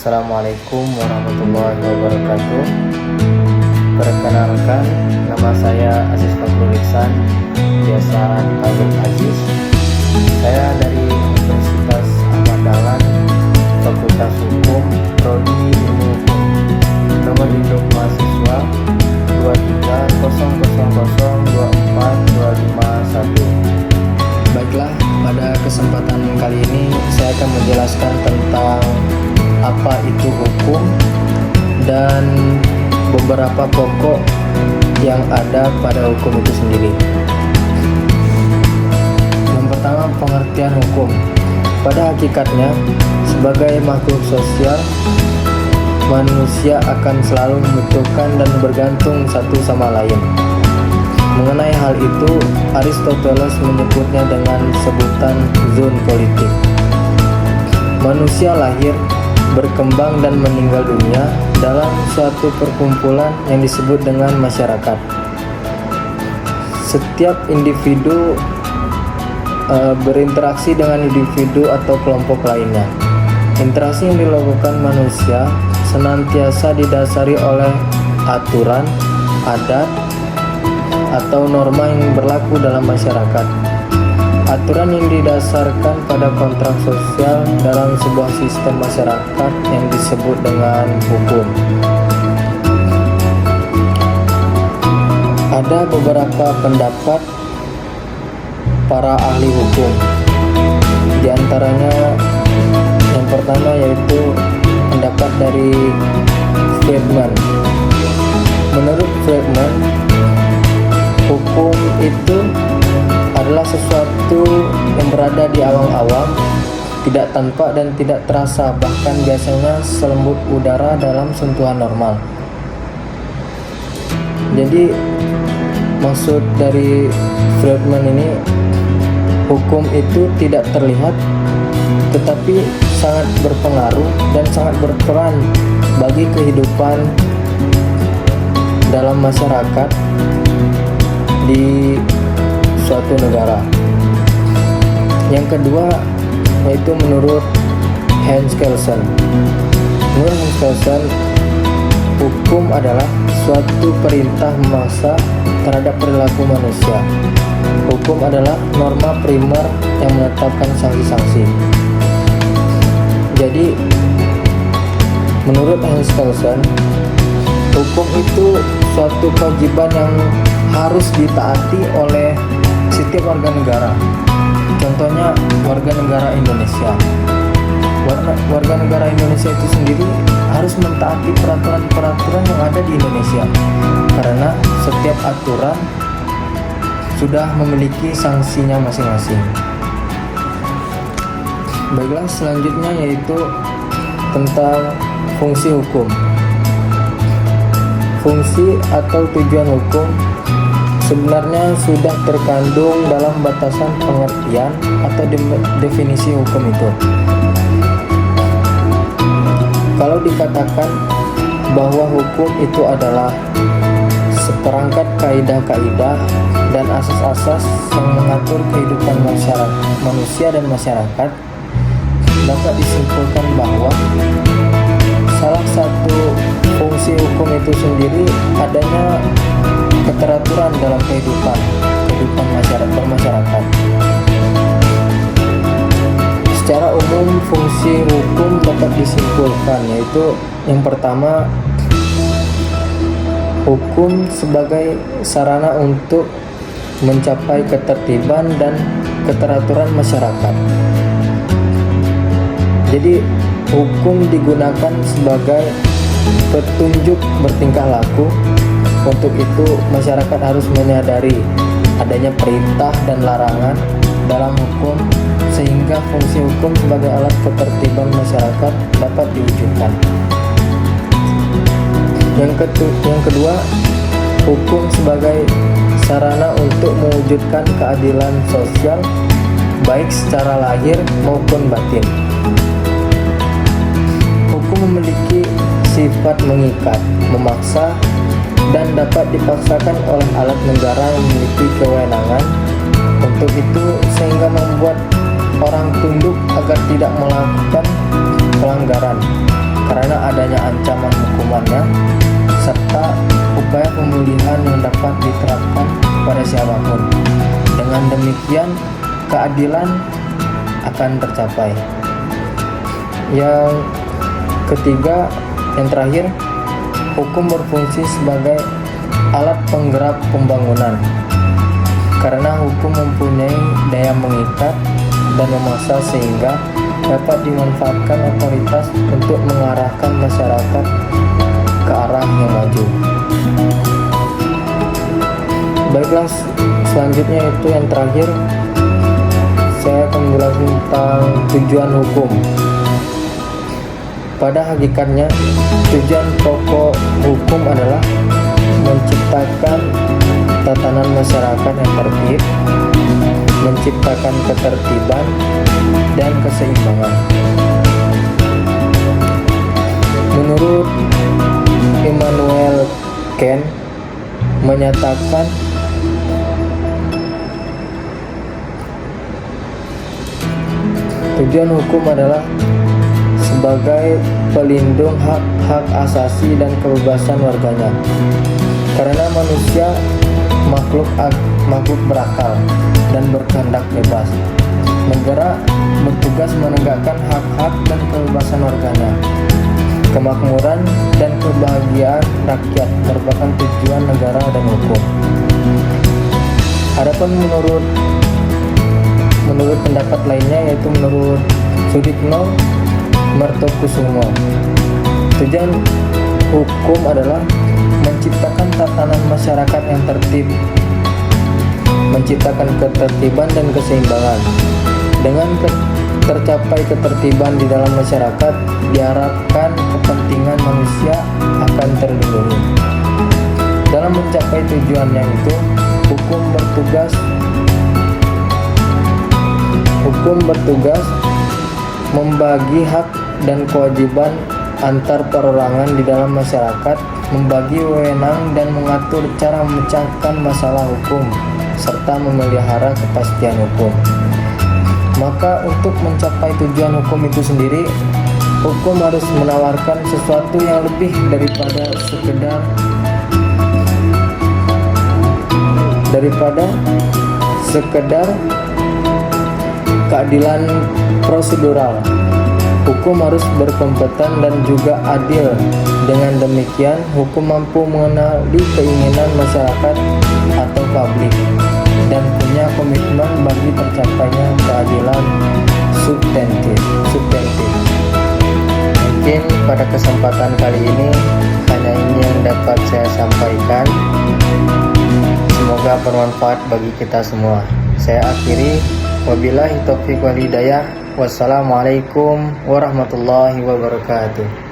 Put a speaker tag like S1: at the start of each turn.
S1: Assalamualaikum warahmatullahi wabarakatuh. Perkenalkan, nama saya Aziz Fakrul Ihsan, biasa dipanggil Aziz. Saya dari Universitas Ahmad Dahlan, Fakultas Hukum, Prodi Ilmu Hukum. Nomor induk mahasiswa 23000242551. Baiklah, pada kesempatan kali ini saya akan menjelaskan tentang apa itu hukum dan beberapa pokok yang ada pada hukum itu sendiri. Yang pertama, pengertian hukum. Pada hakikatnya, sebagai makhluk sosial, manusia akan selalu membutuhkan dan bergantung satu sama lain. Mengenai hal itu, Aristoteles menyebutnya dengan sebutan zoon politik. Manusia lahir, berkembang dan meninggal dunia dalam suatu perkumpulan yang disebut dengan masyarakat. Setiap individu berinteraksi dengan individu atau kelompok lainnya. Interaksi yang dilakukan manusia senantiasa didasari oleh aturan, adat, atau norma yang berlaku dalam masyarakat. Aturan yang didasarkan pada kontrak sosial dalam sebuah sistem masyarakat yang disebut dengan hukum. Ada beberapa pendapat para ahli hukum. Di antaranya yang pertama yaitu pendapat dari Friedman. Menurut Friedman, hukum itu adalah sesuatu yang berada di awam-awam, tidak tampak dan tidak terasa, bahkan biasanya selembut udara dalam sentuhan normal. Jadi maksud dari Friedman ini, hukum itu tidak terlihat tetapi sangat berpengaruh dan sangat berperan bagi kehidupan dalam masyarakat di suatu negara. Yang kedua yaitu menurut Hans Kelsen. Menurut Hans Kelsen, hukum adalah suatu perintah memaksa terhadap perilaku manusia. Hukum adalah norma primer yang menetapkan sanksi-sanksi. Jadi, menurut Hans Kelsen, hukum itu suatu kewajiban yang harus ditaati oleh setiap warga negara. Contohnya warga negara Indonesia. Warga negara Indonesia itu sendiri harus mentaati peraturan-peraturan yang ada di Indonesia, karena setiap aturan sudah memiliki sanksinya masing-masing. Baiklah, selanjutnya yaitu tentang fungsi hukum. Fungsi atau tujuan hukum sebenarnya sudah terkandung dalam batasan pengertian atau definisi hukum itu. Kalau dikatakan bahwa hukum itu adalah seperangkat kaidah-kaidah dan asas-asas yang mengatur kehidupan manusia dan masyarakat, dapat disimpulkan bahwa salah satu fungsi hukum itu sendiri adanya keteraturan dalam kehidupan bermasyarakat. Secara umum, fungsi hukum dapat disimpulkan yaitu yang pertama, hukum sebagai sarana untuk mencapai ketertiban dan keteraturan masyarakat. Jadi, hukum digunakan sebagai petunjuk bertingkah laku. Untuk itu, masyarakat harus menyadari adanya perintah dan larangan dalam hukum, sehingga fungsi hukum sebagai alat ketertiban masyarakat dapat diwujudkan. Yang kedua, hukum sebagai sarana untuk mewujudkan keadilan sosial, baik secara lahir maupun batin. Hukum memiliki sifat mengikat, memaksa, dan dapat dipaksakan oleh alat negara yang memiliki kewenangan untuk itu, sehingga membuat orang tunduk agar tidak melakukan pelanggaran. karena adanya ancaman hukumannya serta upaya pemulihan yang dapat diterapkan pada siapapun. Dengan demikian, keadilan akan tercapai. Yang ketiga, yang terakhir, hukum berfungsi sebagai alat penggerak pembangunan. Karena hukum mempunyai daya mengikat dan memaksa sehingga dapat dimanfaatkan otoritas untuk mengarahkan masyarakat ke arah yang maju. Baiklah, selanjutnya itu yang terakhir, saya akan menjelaskan tentang tujuan hukum. Pada hakikatnya, tujuan pokok hukum adalah menciptakan tatanan masyarakat yang tertib, menciptakan ketertiban dan keseimbangan. Menurut Immanuel Kant menyatakan tujuan hukum adalah sebagai pelindung hak-hak asasi dan kebebasan warganya. Karena manusia makhluk berakal dan berkehendak bebas, negara bertugas menegakkan hak-hak dan kebebasan warganya. Kemakmuran dan kebahagiaan rakyat merupakan tujuan negara dan hukum. Adapun menurut pendapat lainnya, yaitu menurut Sudipno Mertokusumo, tujuan hukum adalah menciptakan tatanan masyarakat yang tertib, menciptakan ketertiban dan keseimbangan. Dengan tercapai ketertiban di dalam masyarakat, diharapkan kepentingan manusia akan terlindungi. Dalam mencapai tujuannya itu, hukum bertugas membagi hak dan kewajiban antar perorangan di dalam masyarakat, membagi wewenang dan mengatur cara memecahkan masalah hukum, serta memelihara kepastian hukum. Maka untuk mencapai tujuan hukum itu sendiri, hukum harus menawarkan sesuatu yang lebih daripada sekedar keadilan prosedural. Hukum harus berkompeten dan juga adil. Dengan demikian, hukum mampu mengenali keinginan masyarakat atau publik dan punya komitmen bagi tercapainya keadilan substantif. Mungkin pada kesempatan kali ini hanya ini yang dapat saya sampaikan. Semoga bermanfaat bagi kita semua. Saya akhiri, wabillahi taufiq wal hidayah. Wassalamualaikum warahmatullahi wabarakatuh.